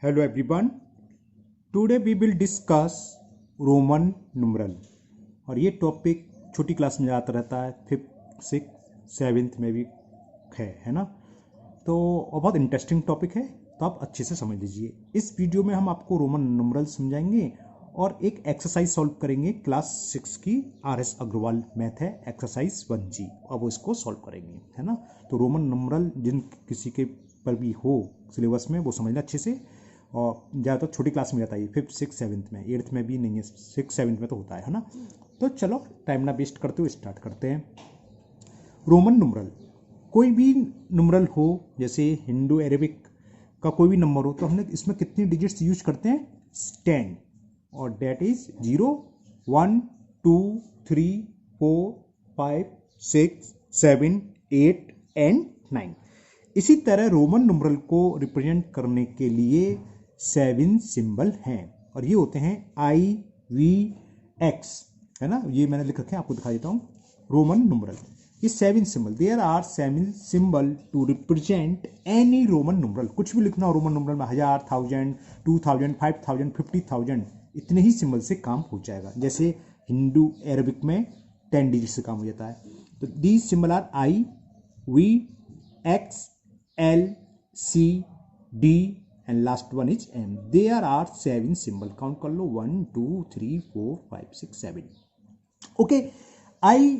Hello everyone. Today we will discuss Roman numeral और ये topic छोटी क्लास में आता रहता है, 5th 6th 7th में भी है ना। तो और बहुत इंटरेस्टिंग टॉपिक है, तो आप अच्छे से समझ लीजिए। इस वीडियो में हम आपको रोमन नुमरल समझाएंगे और एक एक्सरसाइज सॉल्व करेंगे क्लास 6 की। RS अग्रवाल मैथ है, एक्सरसाइज 1G। अब वो इसको सॉल्व करेंगे, है ना। तो रोमन नुमरल जिन किसी के पर भी हो सिलेबस में वो समझना अच्छे से, और ज़्यादातर छोटी क्लास में रहता है, 5th 6th 7th में, 8th में भी नहीं है, 6th 7th में तो होता है ना। तो चलो टाइम ना वेस्ट करते हुए स्टार्ट करते हैं। रोमन नुमरल, कोई भी नुमरल हो, जैसे हिंदू अरेबिक का कोई भी नंबर हो, तो हमने इसमें कितनी डिजिट्स यूज करते हैं? 10, और डेट इज 0 1 2 3 4 5 6 7 8 एंड 9। इसी तरह रोमन नुमरल को रिप्रेजेंट करने के लिए 7 सिंबल हैं, और ये होते हैं IVX, है ना। ये मैंने लिख रखे हैं, आपको दिखा देता हूँ। रोमन नुमरल, ये 7 symbol, there are 7 symbol to represent any Roman numeral. कुछ भी लिखना हो रोमन नुमरल में, 1000 1000 2000 5000 50,000, इतने ही सिंबल से काम हो जाएगा। जैसे हिंदू अरबिक में 10 डिजिट से काम हो जाता है। तो these symbol are IVX LCD and last one is M। There are 7 symbol, count कर लो, 1 2 3 4 5 6 7। ओके, आई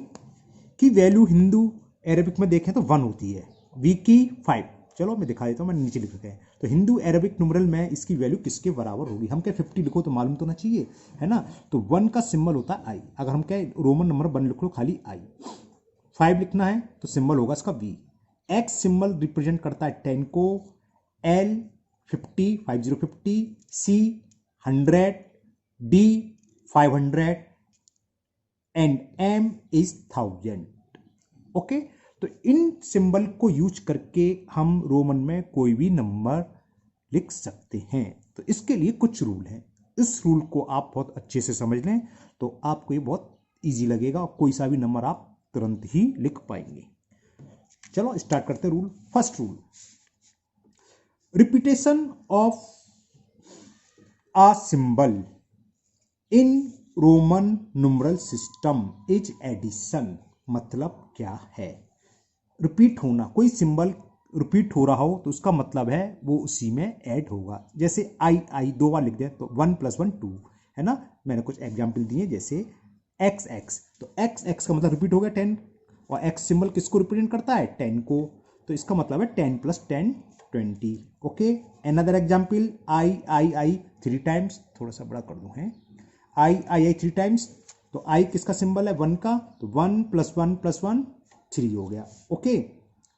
की वैल्यू हिंदू अरबिक में देखें तो 1 होती है, V की 5। चलो मैं दिखा देता हूँ, मैंने नीचे लिख रखा है। तो हिंदू अरबिक नुमरल में इसकी वैल्यू किसके बराबर होगी? हम क्या 50 लिखो तो मालूम तो ना चाहिए, है ना। तो 1 का सिंबल होता है I। अगर हम क्या रोमन नंबर 1 लिख लो खाली I, 5 लिखना है तो सिंबल होगा इसका V। X सिंबल रिप्रेजेंट करता है 10 को, L 50 50, C 100, D 500 and M is 1000। Okay, तो इन सिंबल को यूज करके हम रोमन में कोई भी नंबर लिख सकते हैं। तो इसके लिए कुछ रूल हैं, इस रूल को आप बहुत अच्छे से समझ लें तो आपको ये बहुत इजी लगेगा, और कोई सा भी नंबर आप तुरंत ही लिख पाएंगे। चलो स्टार्ट करते हैं rule. First rule, repetition of a symbol in Roman numeral system is addition. मतलब क्या है? रिपीट होना, कोई सिंबल रिपीट हो रहा हो तो उसका मतलब है वो उसी में ऐड होगा। जैसे आई 2 बार लिख दे तो 1 + 1 2, है ना। मैंने कुछ एग्जाम्पल दिए, जैसे XX, तो XX का मतलब रिपीट हो गया 10, और X सिंबल किसको रिप्रेजेंट करता है? 10 को। तो इसका मतलब है 10 + 10 20। ओके, अनदर एग्जाम्पल, आई 3 टाइम्स, थोड़ा सा बड़ा कर दूं, है आई 3 टाइम्स, तो आई किसका सिंबल है? 1 का, तो 1 + 1 + 1 3 हो गया। ओके,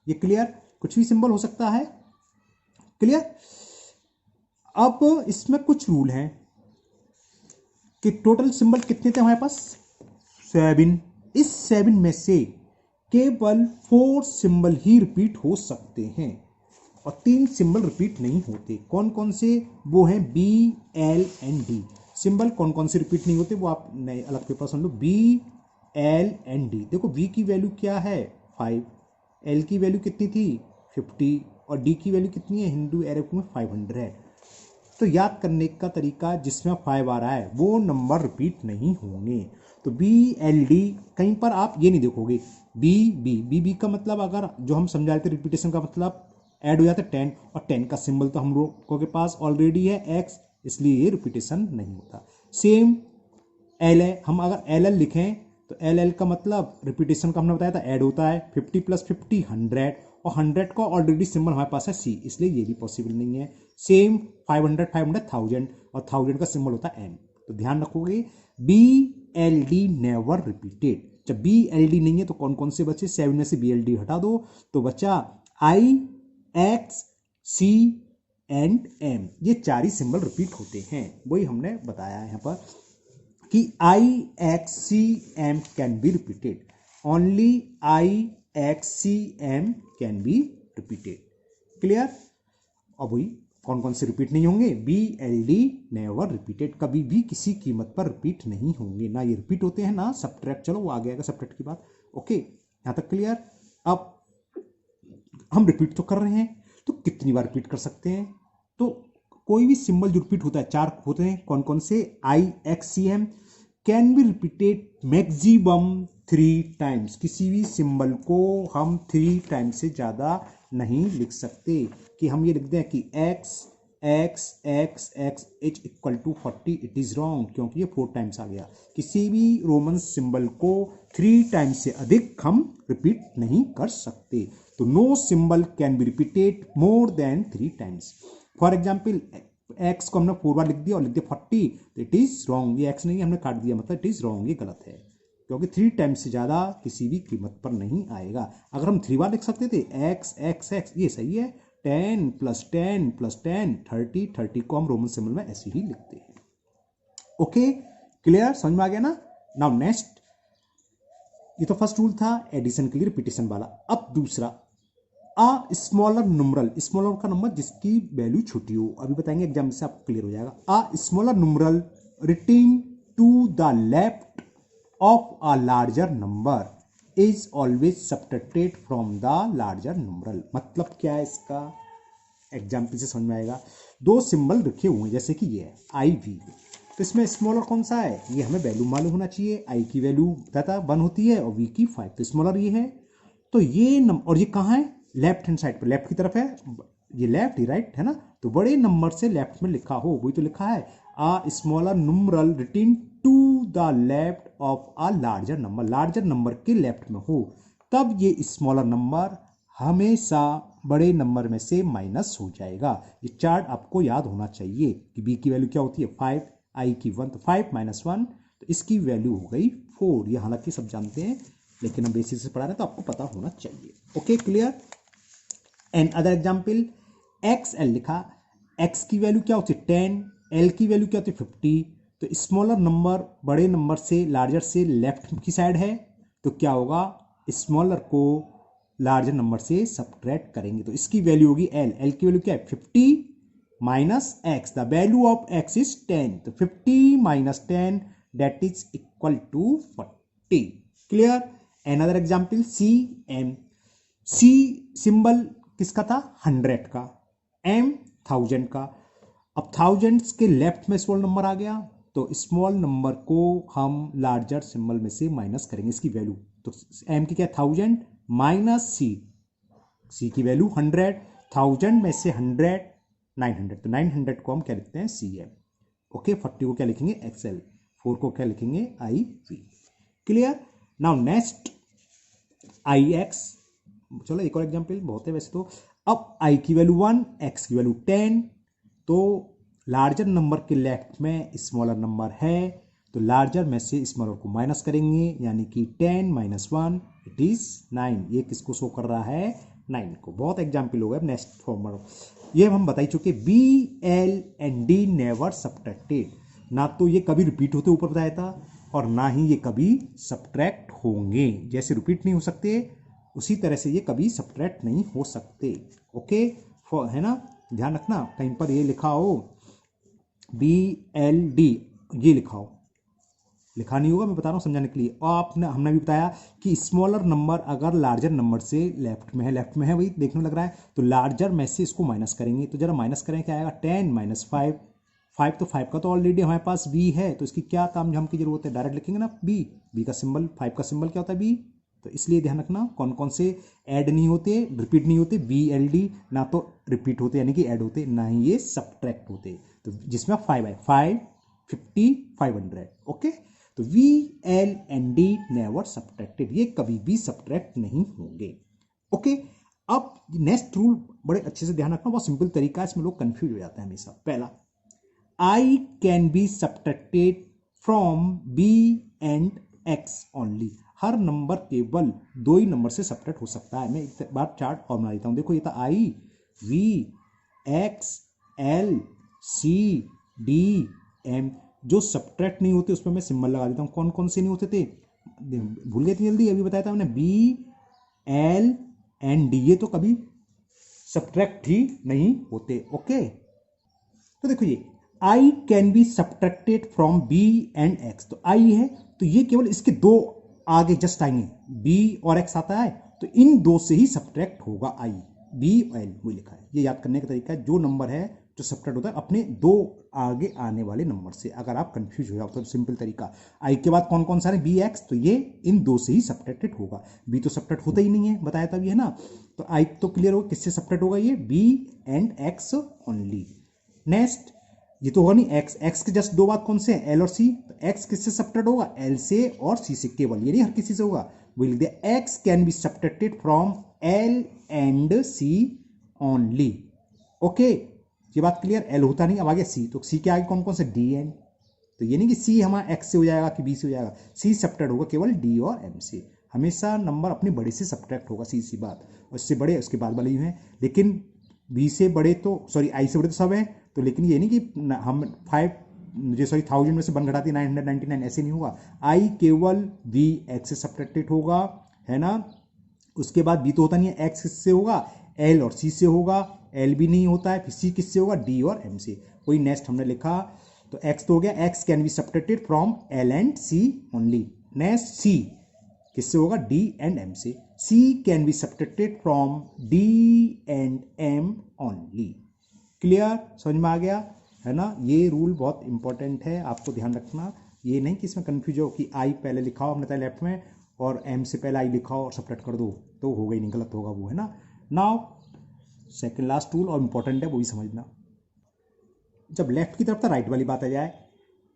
ये क्लियर? कुछ भी सिंबल हो सकता है, क्लियर। अब इसमें कुछ रूल हैं कि टोटल सिंबल कितने थे हमारे पास? 7। इस 7 में से केवल 4 सिंबल ही रिपीट हो सकते हैं, और 3 सिंबल रिपीट नहीं होते। कौन कौन से? वो हैं B, L and D। Symbol कौन कौन से रिपीट नहीं होते वो आप नए अलग पेपर समझ लो। B, L and D। देखो B की वैल्यू क्या है? 5, L की वैल्यू कितनी थी? 50, और D की वैल्यू कितनी है हिंदू अरब में? 500। तो याद करने का तरीका, जिसमें 5 आ रहा है वो नंबर रिपीट नहीं होंगे। तो BLD, कहीं पर आप ये नहीं देखोगे BB का मतलब, अगर जो हम समझा रहे थे रिपीटेशन का मतलब, ऐड हो जाता है 10, और 10 का सिंबल तो हम लोगों के पास ऑलरेडी है X, इसलिए ये रिपीटेशन नहीं होता। सेम LA, हम अगर LL लिखें तो LL का मतलब रिपीटेशन का हमने बताया था, ऐड होता है 50 + 50 100, और 100 का ऑलरेडी सिंबल हमारे पास है C, इसलिए ये भी पॉसिबल नहीं है। सेम 500 1000, और 1000 का सिंबल होता है M। तो ध्यान रखोगे, BLD नेवर रिपीटेड। जब BLD नहीं है तो कौन कौन से बचे? 7 में से BLD हटा दो तो बचा I, X, C and M। ये 4 ही सिंबल रिपीट होते हैं, वही हमने बताया यहाँ पर कि IXCM can be repeated, only IXCM can be repeated. Clear? अब वही कौन कौन से रिपीट नहीं होंगे? BLD नेवर रिपीटेड, कभी भी किसी कीमत पर रिपीट नहीं होंगे, ना ये रिपीट होते हैं ना सबट्रैक्ट। चलो वो आ गया सबट्रैक्ट की बात। ओके, यहां तक क्लियर। अब हम रिपीट तो कर रहे हैं, तो कितनी बार रिपीट कर सकते हैं? तो कोई भी सिंबल जो रिपीट होता है, 4 होते हैं, कौन कौन से, I X C M, can be repeated maximum 3 times. किसी भी सिंबल को हम 3 टाइम्स से ज़्यादा नहीं लिख सकते, कि हम ये लिख दें कि x x x x h equal to 40, it is wrong, क्योंकि ये 4 टाइम्स आ गया। किसी भी रोमन सिंबल को 3 टाइम्स से अधिक हम रिपीट नहीं कर सकते। तो no symbol can be repeated more than 3 times. For example x को हमने 4 बार लिख दिया और लिख दिया 40, तो इट इज़ रॉन्ग। ये एक्स नहीं, हमने काट दिया, मतलब इट इज़ रॉन्ग, ये गलत है, क्योंकि 3 टाइम्स से ज़्यादा किसी भी कीमत पर नहीं आएगा। अगर हम 3 बार लिख सकते थे एक्स एक्स एक्स, ये सही है, 10 + 10 + 10 30, 30 को हम रोमन सिंबल में ऐसे ही लिखते हैं। ओके, क्लियर, समझ में आ गया ना। नाउ नेक्स्ट, ये तो फर्स्ट रूल था एडिशन के लिए रिपीटेशन वाला। अब दूसरा, अ स्मॉलर नुमरल, स्मॉलर का नंबर जिसकी वैल्यू छोटी हो, अभी बताएंगे एग्जाम से आपको क्लियर हो जाएगा। A smaller numeral written to the left of a larger number is always subtracted from the larger numeral. मतलब क्या है इसका, एग्जाम्पल से समझ में आएगा। 2 सिंबल रखे हुए हैं, जैसे कि ये है आई वी, तो इसमें स्मॉलर कौन सा है, ये हमें वैल्यू मालूम होना चाहिए। आई की वैल्यू बताता 1 होती है और वी की 5, तो स्मॉलर ये है। तो ये और ये कहाँ है, लेफ्ट हैंड साइड पर, लेफ्ट की तरफ है, ये लेफ्ट, ये राइट है ना। तो बड़े नंबर से लेफ्ट में लिखा हो, वही तो लिखा है, a smaller numeral written to the left of a larger number, larger number के लेफ्ट में हो, तब ये स्मॉलर नंबर हमेशा बड़े नंबर में से माइनस हो जाएगा। ये चार्ट आपको याद होना चाहिए कि बी की वैल्यू क्या होती है 5, आई की 1, तो 5 - 1, तो इसकी वैल्यू हो गई 4। ये हालांकि सब जानते हैं, लेकिन हम बेसिक से पढ़ा रहे हैं तो आपको पता होना चाहिए। Okay, clear. And other example, x L लिखा, एक्स की वैल्यू क्या होती है 10, एल की वैल्यू क्या होती है 50, तो स्मॉलर नंबर बड़े नंबर से लार्जर से लेफ्ट की साइड है, तो क्या होगा, स्मॉलर को लार्जर नंबर से सब्ट्रैक्ट करेंगे, तो इसकी वैल्यू होगी एल, एल की वैल्यू क्या है 50 minus x, the value of x is 10, तो 50 - 10 that is equal to 40। Clear. Another example, C M, C symbol किसका था 100 का, एम 1000 का। अब थाउजेंड्स के लेफ्ट में स्मॉल नंबर आ गया, तो स्मॉल नंबर को हम लार्जर सिंबल में से माइनस करेंगे इसकी वैल्यू, तो एम की क्या 1000 माइनस सी की वैल्यू 100, 1000 में से 100 900, तो 900 को हम क्या लिखते हैं सी एम। ओके, 40 को क्या लिखेंगे एक्सएल, 4 को क्या लिखेंगे I V. Clear. Now next I X, चलो एक और एग्जाम्पल, बहुत है वैसे तो। अब आई की वैल्यू 1, एक्स की वैल्यू 10, तो लार्जर नंबर के लेफ्ट में स्मॉलर नंबर है, तो लार्जर में से स्मॉलर को माइनस करेंगे, यानी कि 10 - 1 इट इज 9। ये किसको शो कर रहा है 9 को। बहुत एग्जाम्पल हो गए। नेक्स्ट फॉर्मूला ये हम बता ही चुके, V L and D never subtracted, ना तो ये कभी रिपीट होते ऊपर बताया था, और ना ही ये कभी सब्ट्रैक्ट होंगे। जैसे रिपीट नहीं हो सकते उसी तरह से ये कभी सब्ट्रैक्ट नहीं हो सकते। ओके, है ना, ध्यान रखना कहीं पर ये लिखा हो बी एल डी, ये लिखा हो, लिखा नहीं होगा, मैं बता रहा हूँ समझाने के लिए। और हमने भी बताया कि स्मॉलर नंबर अगर लार्जर नंबर से लेफ्ट में है वही देखने लग रहा है, तो लार्जर में से इसको माइनस करेंगे, तो जरा माइनस करें क्या आएगा 10 - 5, 5 तो 5 का तो ऑलरेडी हमारे पास बी है, तो इसकी क्या ताम झाम की जरूरत है, डायरेक्ट लिखेंगे ना बी का सिंबल, 5 का सिंबल क्या होता है बी, तो इसलिए ध्यान रखना कौन कौन से ऐड नहीं होते, रिपीट नहीं होते, बी एल डी ना तो रिपीट होते यानी कि ऐड होते, ना ही ये सब्ट्रैक्ट होते, तो जिसमें 5 है 5 50 500। ओके, तो V L and D never subtracted, ये कभी भी सब्ट्रैक्ट नहीं होंगे। ओके, अब नेक्स्ट रूल बड़े अच्छे से ध्यान रखना, बहुत सिंपल तरीका है, इसमें लोग कंफ्यूज हो जाते हैं हमेशा। पहला, I can be subtracted from V and X only, हर नंबर केवल 2 ही नंबर से सब्ट्रैक्ट हो सकता है। मैं एक बार चार्ट और बना देता हूं, देखो ये था I V X L C D M, जो सब्ट्रैक्ट नहीं होते उसमें मैं सिंबल लगा देता हूं। कौन कौन से नहीं होते थे, भूल गए थे जल्दी, अभी बताया था मैंने, बी एल एंड डी, ये तो कभी सब्ट्रैक्ट ही नहीं होते। ओके, तो देखो ये I can be subtracted from V and X, तो आई है तो ये केवल इसके 2 आगे जस्ट आएंगे, बी और एक्स आता है, तो इन 2 से ही सब्ट्रैक्ट होगा आई, बी एल, वो लिखा है। ये याद करने का तरीका है, जो नंबर है जो सब्ट्रैक्ट होता है अपने दो आगे आने वाले नंबर से। अगर आप कंफ्यूज हो जाओ तो सिंपल तरीका, आई के बाद कौन कौन सा है, बी एक्स, तो ये इन दो से ही सब्ट्रैक्टेड होगा। बी तो सब्ट्रैक्ट होता ही नहीं है, बताया था ये, है ना। तो आई तो क्लियर होगा, किससे सब्ट्रैक्ट होगा ये, V and X only. Next, ये तो होगा नहीं, एक्स, एक्स के जस्ट दो बात कौन से हैं, एल और सी। तो एक्स किससे सब्ट्रैक्ट होगा, एल से और सी से, केवल, ये नहीं हर किसी से होगा। Will the X can be subtracted from L and C only. Okay, ये बात क्लियर। एल होता नहीं, अब आ गया सी, तो सी के आगे कौन कौन से, डी एंड। तो ये नहीं कि सी हमारा एक्स से हो जाएगा कि बी से हो जाएगा, सी सब्ट्रैक्ट होगा केवल डी और एम से। हमेशा नंबर अपने बड़े से सब्ट्रैक्ट होगा, सी बात। और उससे बड़े उसके बाद वाले यूँ हैं, लेकिन बी से बड़े तो, सॉरी आई से बड़े तो सब हैं, तो लेकिन ये नहीं कि हम 1000 में से 1 घटाती 999, ऐसे नहीं होगा। आई केवल बी एक्स से सब्ट्रैक्टेड होगा, है ना। उसके बाद बी तो होता नहीं है, एक्स किससे होगा, एल और सी से होगा। एल भी नहीं होता है, फिर सी किससे होगा, डी और एम से। कोई नेक्स्ट हमने लिखा, तो एक्स तो हो गया, X can be subtracted from L and C only. Next, C किससे होगा, डी एंड एम से। C can be subtracted from D and M only. Clear, समझ में आ गया, है ना। ये रूल बहुत इंपॉर्टेंट है, आपको ध्यान रखना। ये नहीं कि इसमें कंफ्यूज हो कि आई पहले लिखा हो हमने लेफ्ट में और एम से पहले आई लिखा हो और सब्ट्रैक्ट कर दो, तो हो गई नहीं, गलत होगा वो, है ना। नाउ सेकंड लास्ट रूल, और इंपॉर्टेंट है, वो भी समझना। जब लेफ्ट की तरफ था, राइट वाली बात आ जाए,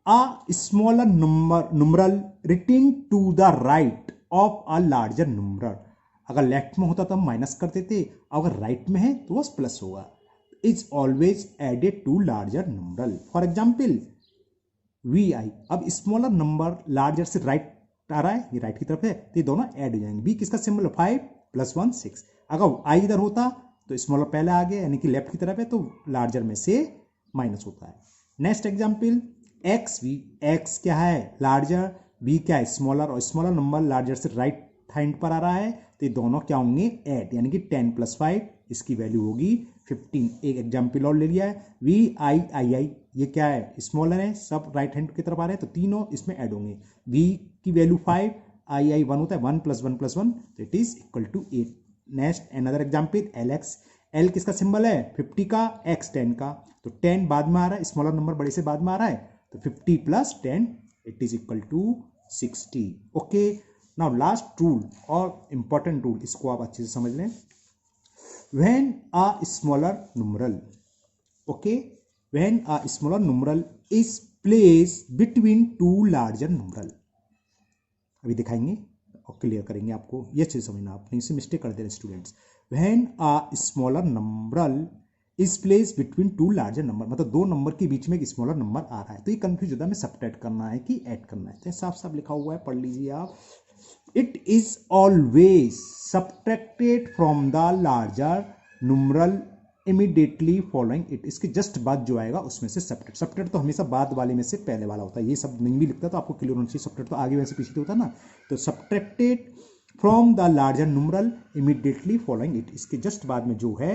a smaller numeral written to the right of a larger numeral. अगर लेफ्ट में होता तो हम माइनस करते थे, अगर राइट में है तो बस प्लस होगा। Is always added to larger numeral. For example V I, अब स्मॉलर नंबर लार्जर से राइट आ रहा है, ये राइट की तरफ है, तो ये दोनों ऐड हो जाएंगे। बी किसका सिंबल, 5 + 1 6। अगर आई इधर होता तो स्मॉलर पहले आ गया, यानी कि लेफ्ट की तरफ है, तो लार्जर में से माइनस होता है। Next example, X V, X क्या है, लार्जर, बी क्या है, स्मॉलर, और स्मॉलर नंबर लार्जर से राइट हैंड पर आ रहा है, तो ये दोनों क्या होंगे, ऐड, यानी कि 10 + 5, इसकी वैल्यू होगी 15। एक एग्जाम्पल और ले लिया है, वी आई आई आई, ये क्या है, स्मॉलर है, सब राइट हैंड की तरफ आ रहे हैं, तो तीनों इसमें ऐड होंगे। वी की वैल्यू 5, आई आई 1 होता है, 1 + 1 + 1, तो it is equal to 8। Next another example, L X, L किसका सिंबल है, 50 का, एक्स 10 का, तो 10 बाद में आ रहा है, स्मॉलर नंबर बड़े से बाद में आ रहा है, तो 50 + 10 it is equal to 60। Okay, now last rule और इंपॉर्टेंट रूल, इसको आप अच्छे से समझ लें। When a smaller numeral, okay, when a smaller numeral is placed between two larger numeral, अभी दिखाएंगे और क्लियर करेंगे आपको, ये चीज समझना, आप नहीं से मिस्टेक कर दे रहे students. When a smaller numeral is placed between two larger number, मतलब दो नंबर के बीच में एक स्मॉलर नंबर आ रहा है, तो ये कंफ्यूज होता है, हमें सब्ट्रैक्ट करना है कि ऐड करना है, तो साफ साफ लिखा हुआ है, पढ़ लीजिए आप। It is always subtracted from the larger numeral immediately following it। इसके जस्ट बाद जो आएगा उसमें से सब्ट्रैक्ट, सब्ट्रैक्ट तो हमेशा बाद वाले में से पहले वाला होता है, ये सब नहीं भी लिखता तो आपको क्लियर होना चाहिए, सब्ट्रैक्ट तो आगे वैसे पीछे होता है ना। तो subtracted from the larger numeral immediately following it, इसके जस्ट बाद में जो है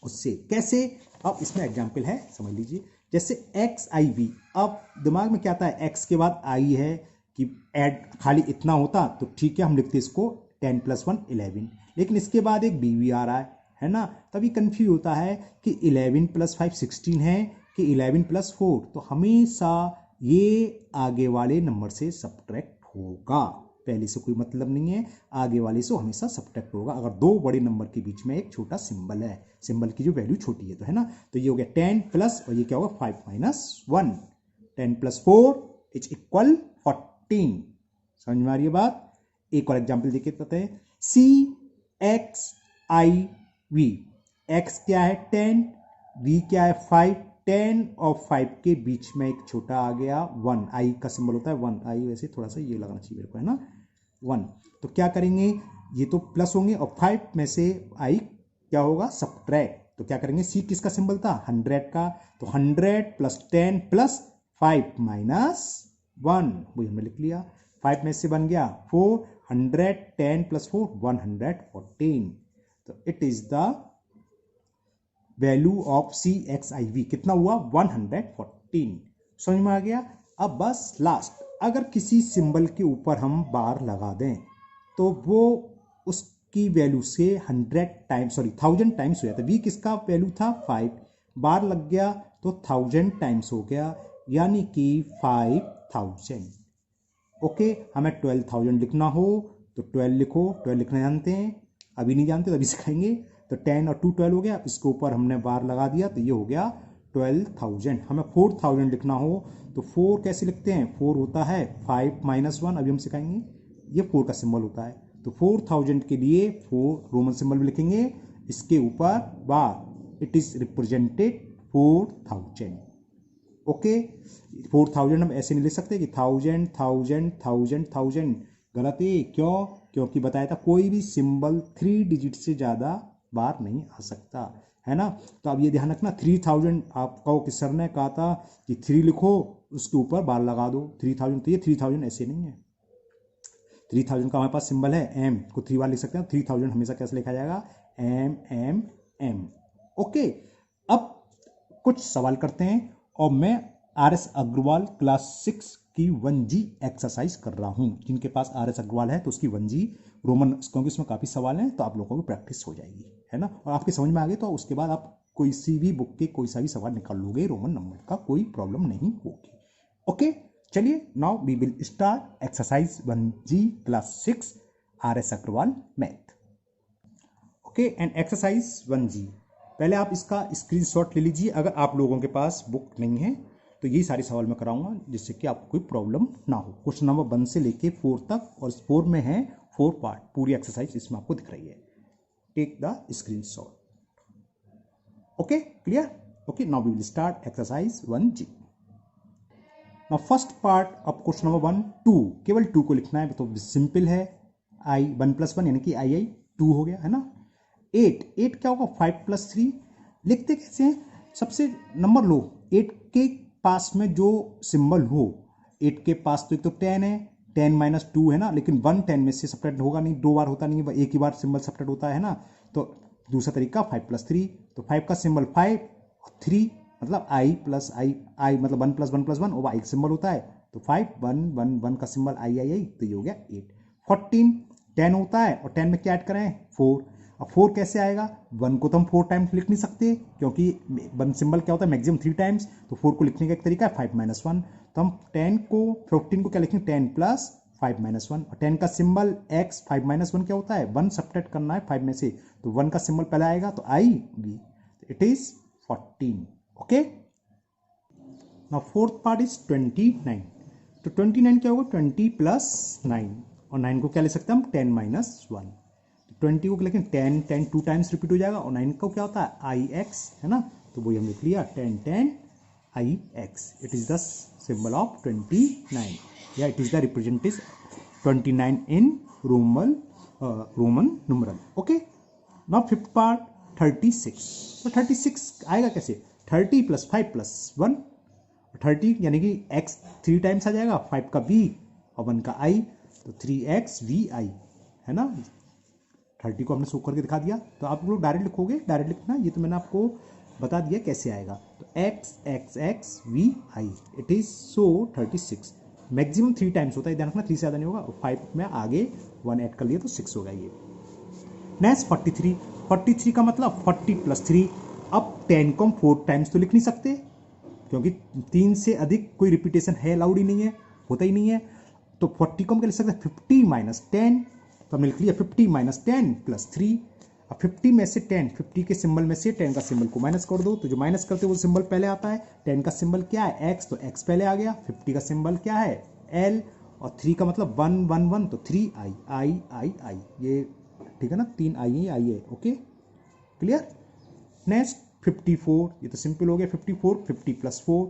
उससे। कैसे, अब इसमें एग्जाम्पल है, समझ लीजिए। जैसे एक्स आई वी, अब दिमाग में क्या आता है, एक्स के बाद आई है कि ऐड खाली इतना होता तो ठीक है, हम लिखते इसको 10 + 1 11, लेकिन इसके बाद एक बी वी आ रहा है ना, तभी कंफ्यूज होता है कि 11 + 5 16 है कि 11 + 4, तो हमेशा ये आगे वाले नंबर से सब्ट्रैक्ट होगा, पहले से कोई मतलब नहीं है, आगे वाले से हमेशा सब्ट्रैक्ट होगा। अगर दो बड़े नंबर के बीच में एक छोटा सिंबल है, सिंबल की जो वैल्यू छोटी है, तो है ना, तो ये हो गया 10 प्लस, और ये क्या होगा 5 - 1, 10 + 4 इज इक्वल 14। समझ में आ रही है बात। एक और एग्जाम्पल देख देते हैं, सी एक्स आई वी, एक्स क्या है 10, वी क्या है 5, 10 और 5 के बीच में एक छोटा आ गया 1, आई का सिंबल होता है 1, आई वैसे थोड़ा सा ये लगाना चाहिए मेरे को, है ना 1, तो क्या करेंगे, ये तो प्लस होंगे और 5 में से आई क्या होगा सब्ट्रैक्ट, तो क्या करेंगे, सी किसका सिंबल था 100 का, तो 100 + 10 + 5 - 1, वही हमने लिख लिया, 5 में से बन गया 4, 100 10 + 4 114, तो it is the value of C X I V, कितना हुआ 114। समझ में आ गया। अब बस लास्ट, अगर किसी सिंबल के ऊपर हम बार लगा दें तो वो उसकी वैल्यू से 1000 टाइम्स हो जाता है। वी किसका वैल्यू था 5, बार लग गया तो 1000 टाइम्स हो गया, यानी कि 5000। ओके, हमें 12,000 लिखना हो तो 12 लिखो, 12 लिखना जानते हैं, अभी नहीं जानते तो अभी सिखाएंगे। तो 10 और 2 12 हो गया, इसके ऊपर हमने बार लगा दिया तो ये हो गया 12,000। हमें 4,000 लिखना हो तो 4 कैसे लिखते हैं, 4 होता है 5 - 1, अभी हम सिखाएंगे, ये 4 का सिंबल होता है। तो 4000 के लिए 4 रोमन सिंबल भी लिखेंगे, इसके ऊपर बार, इट इज रिप्रेजेंटेड 4000। ओके, 4000 हम ऐसे नहीं लिख सकते कि 1000 1000 1000 1000, गलत है। क्यों? क्योंकि बताया था कोई भी सिंबल 3 डिजिट से ज़्यादा बार नहीं आ सकता, है ना। तो अब ये ध्यान रखना, 3000 आप कहो कि सर ने कहा था कि 3 लिखो उसके ऊपर बार लगा दो 3000, तो ये 3000 ऐसे नहीं है। 3000 का हमारे पास सिंबल है एम, को 3 बार लिख सकते हैं। 3000 हमेशा कैसे लिखा जाएगा, एम एम एम। ओके, अब कुछ सवाल करते हैं और मैं RS अग्रवाल क्लास 6 की 1G एक्सरसाइज कर रहा हूं। जिनके पास RS अग्रवाल है तो उसकी 1G रोमन, क्योंकि उसमें काफ़ी सवाल हैं तो आप लोगों को प्रैक्टिस हो जाएगी, है ना। और आपके समझ में आ गए तो उसके बाद आप कोई सी भी बुक के कोई सा भी सवाल निकाल लोगे, रोमन नंबर का कोई प्रॉब्लम नहीं होगी। ओके, चलिए now we will start exercise 1G class 6 RS Agarwal math. Okay, and exercise 1G, पहले आप इसका स्क्रीनशॉट ले लीजिए। अगर आप लोगों के पास बुक नहीं है तो यही सारे सवाल मैं कराऊंगा, जिससे कि आपको कोई प्रॉब्लम ना हो। क्वेश्चन नंबर 1 से लेके 4 तक, और इस 4 में है 4 पार्ट, पूरी एक्सरसाइज इसमें आपको दिख रही है। Take the screenshot. Okay, clear? Okay, now we will start exercise 1G। Now first part of question number 1, 2, केवल 2 को लिखना है, तो सिंपल है। I 1 + 1 यानी कि I 2 हो गया, है ना। 8 क्या होगा, 5 + 3। लिखते कैसे हैं, सबसे नंबर लो, 8 के पास में जो सिंबल हो, 8 के पास तो एक तो 10 है, 10 - 2 है ना, लेकिन 1 10 में से सपरेट होगा नहीं, 2 बार होता नहीं है, एक ही बार सिंबल सपरेट होता है ना। तो दूसरा तरीका 5 + 3, तो 5 का सिंबल 5 और 3 मतलब I + I मतलब 1 + 1 + 1 और I सिंबल होता है, तो 5 1 1 1 का सिंबल I, तो ये हो गया 8। 14 10 होता है और 10 में क्या ऐड करें, 4। अब 4 कैसे आएगा, 1 को तो हम 4 टाइम्स लिख नहीं सकते, क्योंकि 1 सिंबल क्या होता है, मैक्सिमम 3 टाइम्स। तो 4 को लिखने का एक तरीका है 5 - 1, तो हम 14 को क्या लिखेंगे, 10 + 5 - 1, और 10 का सिंबल x, 5 - 1 क्या होता है, 1 सब्ट्रैक्ट करना है 5 में से, तो 1 का सिंबल पहले आएगा तो I भी, it is 14। Okay, now fourth part is 29। तो 29 क्या होगा, 20 + 9, और 9 को क्या ले सकते हैं हम, 10 - 1। 20 को लेकिन 10 10 2 टाइम्स रिपीट हो जाएगा, और 9 को क्या होता है, IX, है ना। तो वही हम लिख लिया 10 10 IX। It is the symbol of 29, या it is the representative 29 in Roman numeral. Okay, now fifth part 36। तो 36 आएगा कैसे, 30 + 5 + 1, 30 यानी कि x 3 टाइम्स आ जाएगा, 5 का v और 1 का i, तो 3xvi, है ना। 30 को हमने शो करके दिखा दिया, तो आप लोग डायरेक्ट लिखोगे, डायरेक्ट लिखना, ये तो मैंने आपको बता दिया कैसे आएगा। तो x x x v i, it is so 36। Maximum 3 times होता है, ध्यान रखना, 3 से ज़्यादा नहीं होगा, और 5 में आगे 1 ऐड कर लिया तो 6 होगा ये। नेक्स्ट 43। 43 का मतलब 40 + 3। अब 10 को हम 4 टाइम्स तो लिख नहीं सकते, क्योंकि 3 से अधिक कोई रिपीटेशन है अलाउड ही नहीं है, होता ही नहीं है। तो 40 को हम क्या लिख सकते हैं, 50 - 10, तो हमने लिख लिया 50 - 10 + 3। अब 50 में से 10, 50 के सिंबल में से 10 का सिंबल को माइनस कर दो, तो जो माइनस करते वो सिंबल पहले आता है। 10 का सिंबल क्या है, x, तो x पहले आ गया। 50 का सिंबल क्या है, l, और 3 का मतलब 1 1 1, तो 3i I, ये ठीक है ना, 3 I है। Okay, clear. नेक्स्ट 54, ये तो सिंपल हो गया, 54 50 + 4।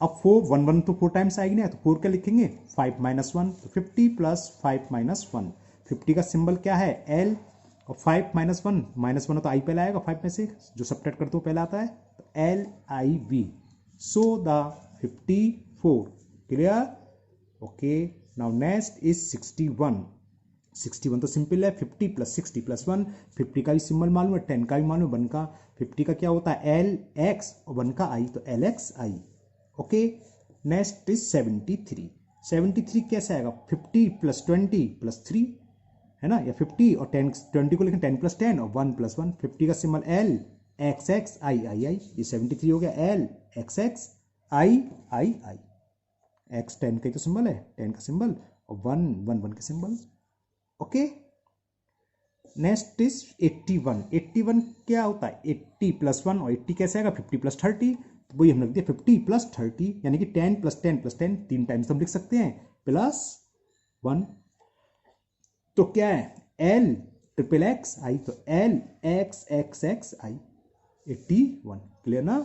अब 4 1 1 तो 4 टाइम्स आएगी ना, तो 4 क्या लिखेंगे, 5 - 1, तो 50 + 5 - 1। 50 का सिंबल क्या है, L, और 5 - 1 -1 है तो I पहले आएगा, 5 में से जो सब्ट्रैक्ट करते हो पहले आता है, तो LIV, so the 54। Clear. Okay, now next is 61। 61 तो सिंपल है, 50 + 60 + 1। 50 का भी सिंबल मालूम है, 10 का भी मालूम है, 1 का। 50 का क्या होता है, LX, और 1 का I, तो LXI। Okay, next is 73। 73 कैसे आएगा, 50 + 20 + 3, है ना, या 50 और 10 20 को लिखें 10 + 10 और 1 + 1। 50 का सिंबल L एक्स एक्स आई आई आई, ये 73 हो गया, एल एक्स एक्स आई आई आई, एक्स 10 का ही तो सिंबल है, 10 का सिंबल, और 1 1 1 का सिंबल। Okay, next is 81। 81 क्या होता है, 80 + 1, और 80 कैसे आएगा, 50 + 30, तो वही हम लिख दिया 50 + 30, यानी कि 10 + 10 + 10, 3 टाइम्स हम लिख सकते हैं, +1। तो क्या है, एल ट्रिपल एक्स आई, तो एल एक्स एक्स एक्स आई 81, क्लियर ना।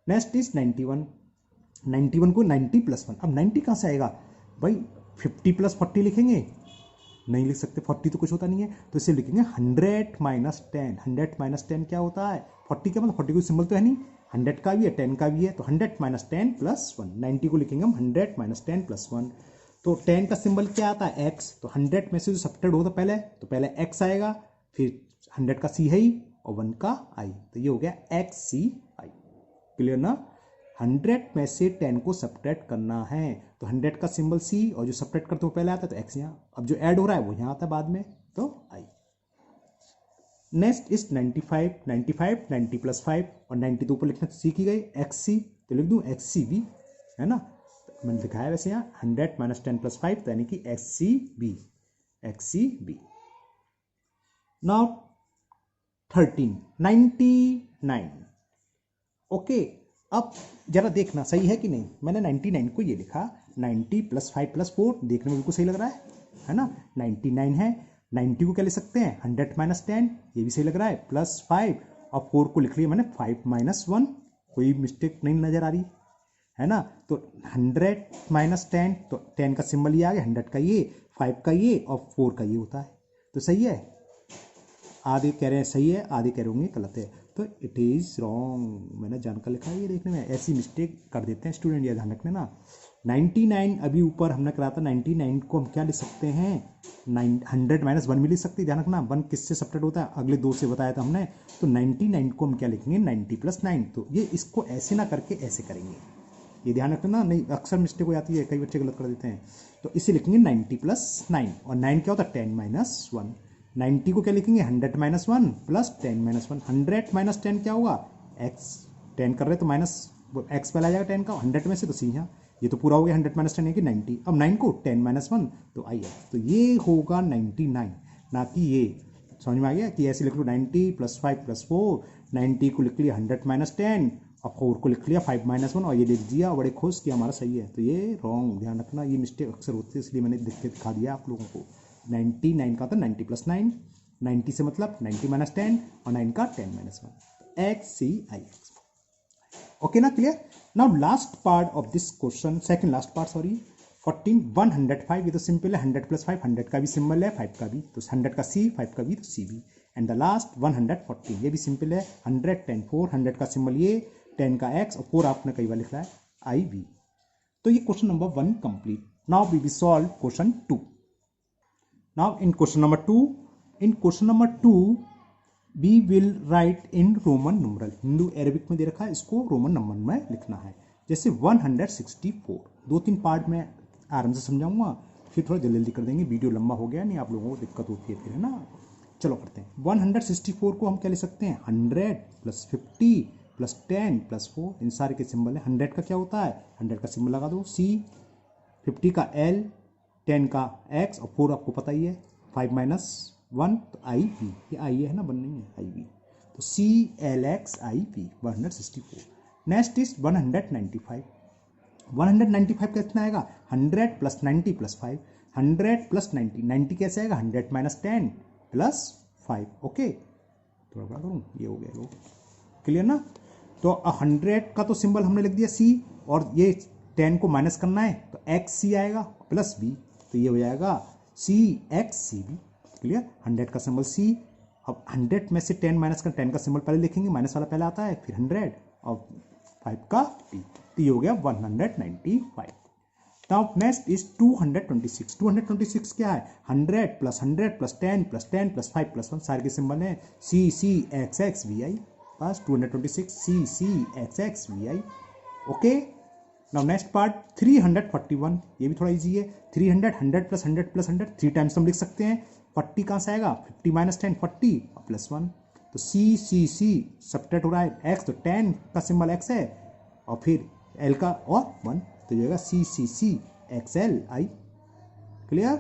Next is 91। 91 को 90 + 1, अब 90 कहाँ से आएगा भाई, 50 + 40 लिखेंगे, नहीं लिख सकते, 40 तो कुछ होता नहीं है, तो इसे लिखेंगे 100 - 10। 100 - 10 क्या होता है, 40 का मतलब 40 कोई सिंबल तो है नहीं, 100 का भी है 10 का भी है, तो 100 - 10 + 1, 90 को लिखेंगे हम 100 - 10 + 1। तो 10 का सिंबल क्या आता है, एक्स, तो 100 में से जो सब्ट्रैक्ट होता तो पहले एक्स आएगा, फिर 100 का सी है ही और 1 का आई, तो ये हो गया एक्स सी आई, क्लियर ना। 100 में से 10 को सब्ट्रैक्ट करना है, तो 100 का सिंबल सी, और जो सब्ट्रैक्ट करते हो पहले आता है तो एक्स यहाँ, अब जो ऐड हो रहा है वो यहाँ आता है बाद में, तो आई। Next is 95। 95 90 + 5, और 90 तो ऊपर लिखना सीख ही गए, एक्स सी, तो लिख दूँ एक्स सी बी, है ना, तो मैंने लिखा है वैसे यहाँ 100 - 10 + 5, तो यानी कि X C V, X C V. Now 13 99। ओके, अब जरा देखना सही है कि नहीं, मैंने 99 को ये लिखा, 90 + 5 + 4, देखने में बिल्कुल सही लग रहा है ना, 99 है। 90 को क्या लिख सकते हैं, 100 - 10, ये भी सही लग रहा है, +5, और 4 को लिख लिया मैंने 5 - 1, कोई मिस्टेक नहीं नजर आ रही है ना। तो 100 - 10, तो 10 का सिंबल ये आ गया, 100 का ये, 5 का ये, और 4 का ये होता है, तो सही है। आधे कह रहे हैं सही है, आधे कह रहे होंगे गलत है, तो इट इज़ रॉन्ग, मैंने जानकर लिखा है, ये देखने में ऐसी मिस्टेक कर देते हैं स्टूडेंट, ये ध्यान रखने ना। 99 अभी ऊपर हमने करा था, 99 को हम क्या लिख सकते हैं, 100 - 1 भी लिख सकते हैं, ध्यान रखना 1 किससे सब्ट्रैक्ट होता है, अगले 2 से बताया था हमने, तो 99 को हम क्या लिखेंगे, 90 + 9, तो ये इसको ऐसे ना करके ऐसे करेंगे, ये ध्यान रखना ना, नहीं अक्सर मिस्टेक हो जाती है, कई बच्चे गलत कर देते हैं, तो इसे लिखेंगे 90 + 9, और 9 क्या होता है, 10 - 1। 90 को क्या लिखेंगे, 100 - 1 + 10 - 1, 100 - 10 क्या होगा, एक्स, 10 कर रहे तो माइनस एक्स पहले आ जाएगा 10 का, 100 में से तो सी यहाँ, ये तो पूरा हो गया 100 - 10 है कि 90, अब 9 को 10 - 1, तो आई है, तो ये होगा 99, ना कि ये, समझ में आ गया कि ऐसे लिख लो 90 + 5 + 4, 90 को लिख लिया 100 - 10, और 4 को लिख लिया 5 - 1, और ये लिख दिया, बड़े खुश कि हमारा सही है, तो ये रॉन्ग, ध्यान रखना, ये मिस्टेक अक्सर होती है, इसलिए मैंने लिख के दिखा दिया आप लोगों को। 99 का था 90 + 9, 90 से मतलब 90 - 10, और 9 का 10 - 1, x C I x. Okay ना, clear. Now last part of this question, second last part, sorry, 14 105, ये तो सिंपल है, 100 + 5, 100 का भी सिंबल है, 5 का भी, तो 100 का सी, 5 का भी, तो सी भी। एंड द लास्ट 114, ये भी सिंपल है, 100 10 4, 100 का सिंबल ये, 10 का एक्स, और 4 आपने कई बार लिखा है आई वी। तो ये question number 1 complete. Now we will solve question 2। Now in question number 2 we will write in Roman numeral, Hindu Arabic में दे रखा है, इसको रोमन नंबर में लिखना है। जैसे 164, 2-3 पार्ट में आराम से समझाऊंगा, फिर थोड़ा जल्दी जल्दी कर देंगे, वीडियो लंबा हो गया, नहीं आप लोगों को दिक्कत होती है फिर, है ना। चलो करते हैं। 164 को हम क्या लिख सकते हैं, 100 + 50 + 10 + 4, इन सारे के सिंबल है। 100 का क्या होता है, 100 का सिंबल लगा दो सी, 50 का एल, 10 का एक्स, और 4 आपको पता ही है, 5 - 1, तो आई वी, ये आई है ना, बन नहीं है, आई वी, तो C L X I V 164। Next is 195। 195 कितना आएगा, 100 + 90 + 5, 100 + 90, 90 कैसे आएगा, 100 - 10 + 5, ओके, थोड़ा बड़ा करूँ, ये हो गया, क्लियर ना। तो 100 का तो सिंबल हमने लिख दिया सी, और ये 10 को माइनस करना है, तो एक्स सी आएगा प्लस बी, तो ये हो जाएगा सी एक्स सी बी, क्लियर। 100 का सिंबल सी, अब 100 में से 10 माइनस कर, 10 का सिंबल पहले लिखेंगे, माइनस वाला पहले आता है, फिर 100 और 5 का टी, तो ये हो गया 195। Now next is 226। 226 क्या है, 100 + 100 + 10 + 10 + 5 + 1, सारे के सिंबल हैं C C X X V I, बस 226 C C X X V I, okay. Now next part 341, ये भी थोड़ा इजी है। 300 100 + 100 + 100, 3 टाइम्स हम लिख सकते हैं। 40 कहाँ से आएगा, 50 - 10 40 और +1, तो सी सब्ट्रैक्ट हो रहा है एक्स, तो 10 का सिंबल एक्स है और फिर एल का और 1, तो ये होगा C X L I. Clear.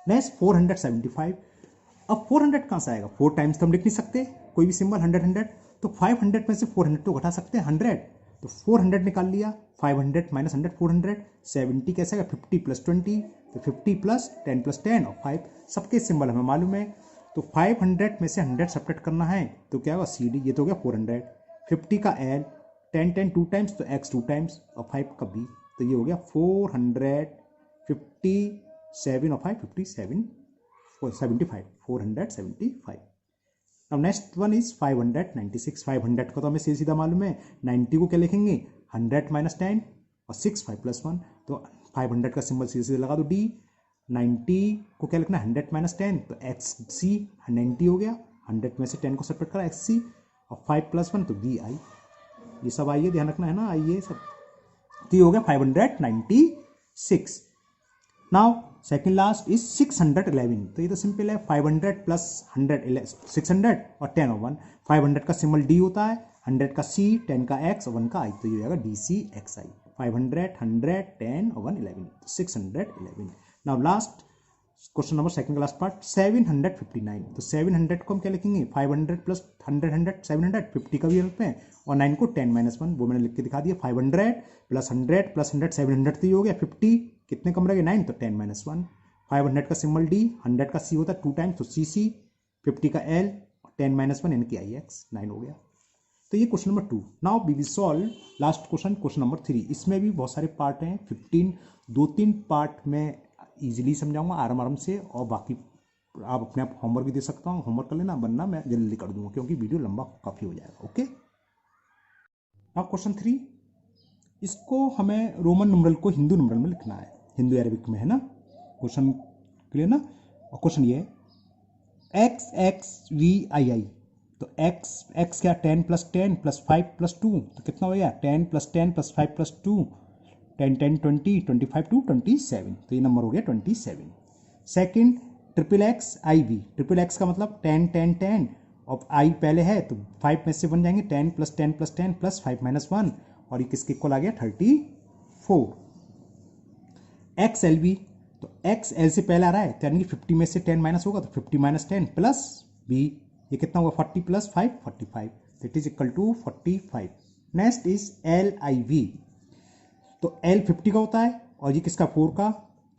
Next 475। अब 400 कहाँ से आएगा, 4 टाइम्स तो हम लिख नहीं सकते कोई भी सिंबल 100, तो 500 में से 400 तो घटा सकते हैं 100, तो 400 निकाल लिया, 500 माइनस 100 400, 70 कैसे आएगा 50 प्लस 20, तो 50 प्लस 10 प्लस 10 और 5, सबके सिंबल हमें मालूम है, तो 500 में से 100 सब्ट्रैक्ट करना है तो क्या होगा सी डी, ये तो हो गया 400, 50 का एल, 10 2 टाइम्स तो एक्स 2 टाइम्स और 5 का बी, तो ये हो गया 457 और 5 57 475 475। अब नेक्स्ट वन इज 596। 500 को तो हमें सीधा मालूम है, 90 को क्या लिखेंगे 100 माइनस 10 और 6 5 प्लस 1, तो 500 का सिंबल सीधे लगा दो डी। 90 को क्या लिखना है 100 माइनस 10, तो एक्स सी 90 हो गया, 100 में से 10 को सेपरेट करा एक्स सी और 5 प्लस 1 तो बी आई, ये सब आइए ध्यान रखना है ना, आइए सब, तो ये हो गया 596। नाउ सेकेंड लास्ट इज 611, तो ये तो सिंपल है, 500 प्लस 100 600 और 10 और 1, 500 का सिंबल डी होता है, 100 का सी, 10 का एक्स और 1 का आई, तो ये होगा डी सी एक्स आई। 500 100 10 और 1 11, 611। Now last question number second का लास्ट पार्ट 759, तो 700 को हम क्या लिखेंगे 500 प्लस 100 100 700, 50 का भी हेल्प है और 9 को 10 माइनस 1 वो मैंने लिख के दिखा दिया, 500 प्लस 100 700 तो ये हो गया 50, कितने कम रह गए 9, तो 10 माइनस 1, 500 का सिंबल डी, 100 का सी होता है 2 टाइम्स तो सी सी, 50 का एल, 10 माइनस 1 यानी कि आई एक्स, 9 हो गया। तो ये question number 2। Now we will solve last question number 3। इसमें भी बहुत सारे पार्ट हैं 15, 2-3 पार्ट में इजीली समझाऊंगा आराम से, और बाकी आप अपने आप होमवर्क भी दे सकता हूँ, होमवर्क कर लेना, बनना मैं जल्दी कर दूंगा क्योंकि वीडियो लंबा काफ़ी हो जाएगा। ओके। नाउ क्वेश्चन 3, इसको हमें रोमन नुमरल को हिंदू नुमरल में लिखना है, हिंदू अरेबिक में है ना, क्वेश्चन क्लियर ना। और क्वेश्चन ये है एक्स एक्स वी आई आई, तो एक्स क्या 10 प्लस 10 प्लस 5 प्लस 2, तो कितना हो गया 10 प्लस 10 प्लस 5 प्लस 2, 10 10 20 25 टू 27, तो ये नंबर हो गया 27। Second triple X I V, triple X का मतलब 10 10 10 और आई पहले है तो 5 में से बन जाएंगे 10 प्लस 10 प्लस 10 प्लस 5 माइनस 1, और ये किसके इक्वल आ गया 34। एक्स एल वी, तो एक्स एल से पहले आ रहा है तो यानी कि 50 में से 10 माइनस होगा तो 50 माइनस 10 प्लस बी, ये कितना होगा 40 plus 5 45, that is equal to 45। Next is L I V, तो एल 50 का होता है और ये किसका 4 का,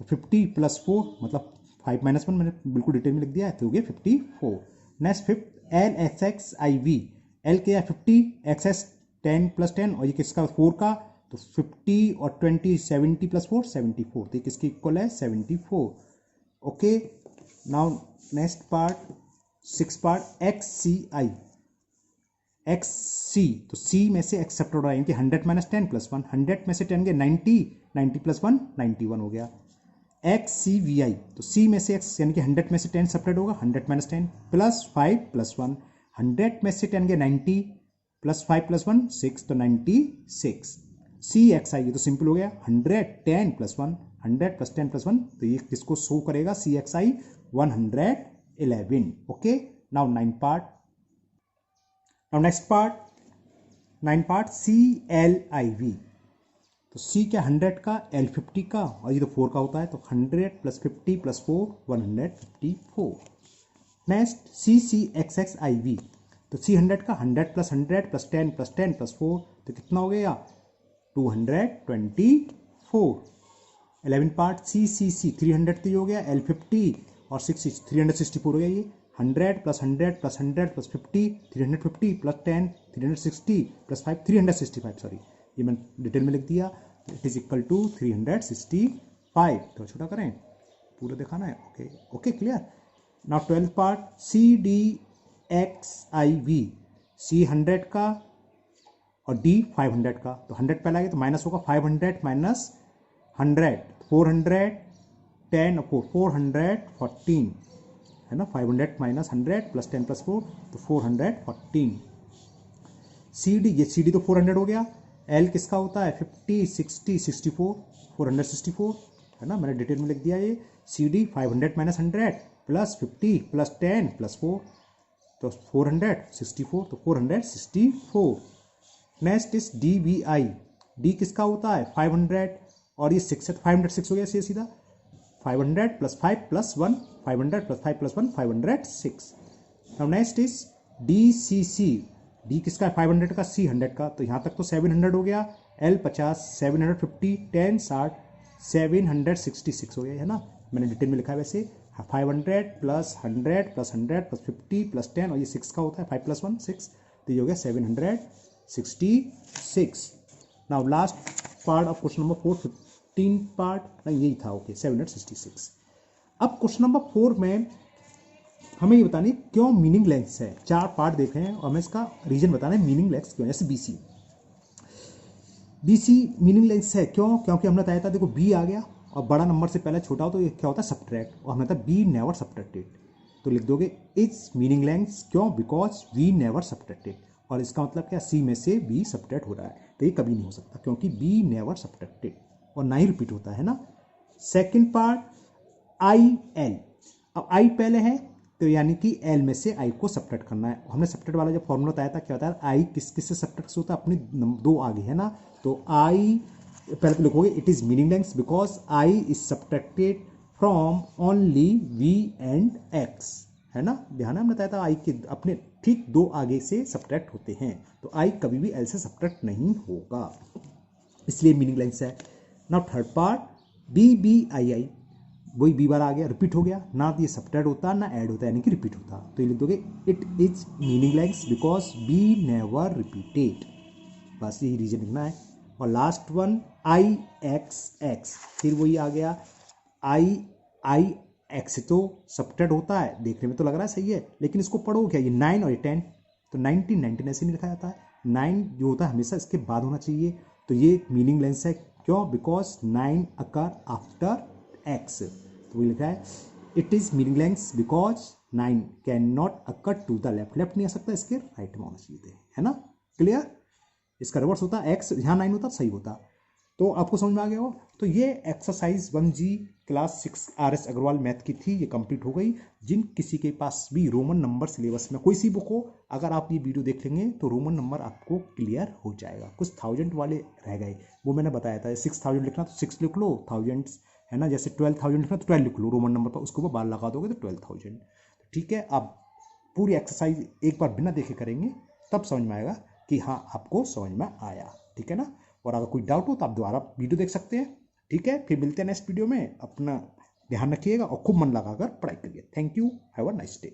तो 50 प्लस 4 मतलब 5 माइनस 1 मैंने बिल्कुल डिटेल में लिख दिया है तो हो गया 54। Next fifth L X X I V, L के 50 एक्स एस 10 प्लस 10 और ये किसका 4 का, तो 50 और 20 70 प्लस 4 74, तो ये किसकी इक्वल है 74। Okay. Now next part 6 part X C I, X C, तो सी में से एक्स सब्ट्रैक्ट हो रहा है यानी कि 100 माइनस 10 प्लस 1, 100 में से 10 गए 90, 90 प्लस 1 91 हो गया। एक्स सी वी आई, तो सी में से एक्स यानी कि 100 में से 10 सब्ट्रैक्ट होगा 100 माइनस 10 प्लस 5 प्लस 1, 100 में से 10 गए 90 प्लस 5 प्लस 1 6, तो 96। सी एक्स आई, ये तो सिंपल हो गया 100 10 प्लस 1, 100 प्लस 10 प्लस 1, तो ये किसको शो करेगा C X I 111। Okay. Now 9 part, now next part 9 part C L I V, तो सी क्या 100 का, एल 50 का और ये तो 4 का होता है तो 100 plus 50 plus 4 154। Next C C X X I V, तो सी 100 का 100 प्लस 10 प्लस 10 प्लस 4 तो कितना हो गया 224। 11 पार्ट सी सी सी 300 तो ये हो गया, एल 50 और 6 364 हो गया, ये 100 plus 100 plus 100 plus 50 350 plus 10 360 plus 5 365, sorry ये मैंने डिटेल में लिख दिया, इट इज इक्वल टू 365। तो छोटा करें पूरा दिखाना है। Okay okay clear. Now 12 part C D X I V, C 100 का और डी 500 का, तो 100 पहले आ गया तो माइनस होगा 500 माइनस 100 410 और 414 है ना, 500 माइनस 100 प्लस 10 प्लस 4 तो 414। सी डी, ये सी डी तो 400 हो गया, एल किसका होता है 50 60 64 464 है ना, मैंने डिटेल में लिख दिया ये। C D 500 minus 100 plus 50 plus 10 plus 4 तो 464, तो 464। नेक्स्ट इज DBI, डी किसका होता है 500 और ये 6 है, 506 हो गया सीधा। 500 + 5 + 1, 500 + 5 + 1, 506। Now next is DCC, D किसका है 500 का, C 100 का, तो यहाँ तक तो 700 हो गया। L 50, 750, 10 60, 766 हो गया है ना, मैंने डिटेल में लिखा है वैसे। 500 + 100 + 100 + 50 + 10 और ये 6 का होता है, 5 + 1 6, तो ये हो गया 766। Now last part of question number 4, 15 part नहीं यही था, ओके 766। अब क्वेश्चन नंबर 4 में हमें ये बतानी क्यों मीनिंग लेंस है। 4 पार्ट देख रहे हैं और हमें इसका रीजन बताना है मीनिंग लेंस क्यों। जैसे BC मीनिंग लेंस है क्यों, क्योंकि हमने बताया था देखो B आ गया और बड़ा नंबर से पहले छोटा हो तो ये क्या होता है सब्ट्रैक्ट, और हमने था B नेवर सब्ट्रैक्टेड, तो लिख दोगे इट्स मीनिंग लेंस क्यों, बिकॉज B नेवर सब्ट्रैक्टेड। और इसका मतलब क्या, C में से B सब्ट्रैक्ट हो रहा है, तो ये कभी नहीं हो सकता क्योंकि B नेवर सब्ट्रैक्टेड और ना ही रिपीट होता है ना। सेकेंड पार्ट IL, अब I पहले है तो यानी कि L में से I को सब्ट्रैक्ट करना है। हमने सब्ट्रैक्ट वाला जब फॉर्मूला बताया था क्या होता है, I किस किस से सब्ट्रैक्ट होता है, अपनी 2 आगे है ना, तो I पहले तो लिखोगे it is meaningless because I is subtracted from only V and X, है ना, ध्यान है हमने बताया था I के अपने ठीक 2 आगे से सब्ट्रैक्ट होते हैं, तो I कभी भी L से सब्ट्रैक्ट नहीं होगा, इसलिए मीनिंग लेंस है। नाउ थर्ड पार्ट BBII, वही B बार आ गया, रिपीट हो गया ना, तो ये सब्ट्रैक्ट होता ना ऐड होता यानी कि रिपीट होता, तो ये लिख दोगे it is meaningless because B never repeated, बस यही रीजन लिखना है। और लास्ट वन IXX, फिर वही आ गया IX तो सब्ट्रैक्ट होता है, देखने में तो लग रहा है सही है, लेकिन इसको पढ़ो क्या, ये 9 और ये 10, तो 19 ऐसे नहीं लिखा जाता है, 9 जो होता है हमेशा इसके बाद होना चाहिए, तो ये मीनिंग लेंस है क्यों, बिकॉज 9 अकर आफ्टर X, तो वही लिखा है it is meaningless because 9 can not occur to the left, left नहीं आ सकता, इसके राइट में होना चाहिए, है ना, क्लियर। इसका रिवर्स होता है X, यहाँ 9 होता सही होता, तो आपको समझ में आ गया हो। तो ये exercise 1G class 6 RS Agarwal math की थी, ये कंप्लीट हो गई। जिन किसी के पास भी रोमन नंबर सिलेबस में कोई सी बुक हो, अगर आप ये वीडियो देख लेंगे तो रोमन नंबर आपको क्लियर हो जाएगा। कुछ 1000 वाले रह गए, वो मैंने बताया था, 6000 लिखना तो 6 लिख लो, थाउजेंड्स है ना, जैसे 12000 लिखना तो 12 लिख लो रोमन नंबर पर, उसके ऊपर बार लगा दोगे तो 12000, ठीक है। आप पूरी एक्सरसाइज एक बार बिना देखे करेंगे तब समझ में आएगा कि हाँ आपको समझ में आया, ठीक है ना। और अगर कोई डाउट हो तो आप दोबारा वीडियो देख सकते हैं, ठीक है। फिर मिलते हैं नेक्स्ट वीडियो में, अपना ध्यान रखिएगा और खूब मन लगाकर पढ़ाई करिए। Thank you, have a nice day.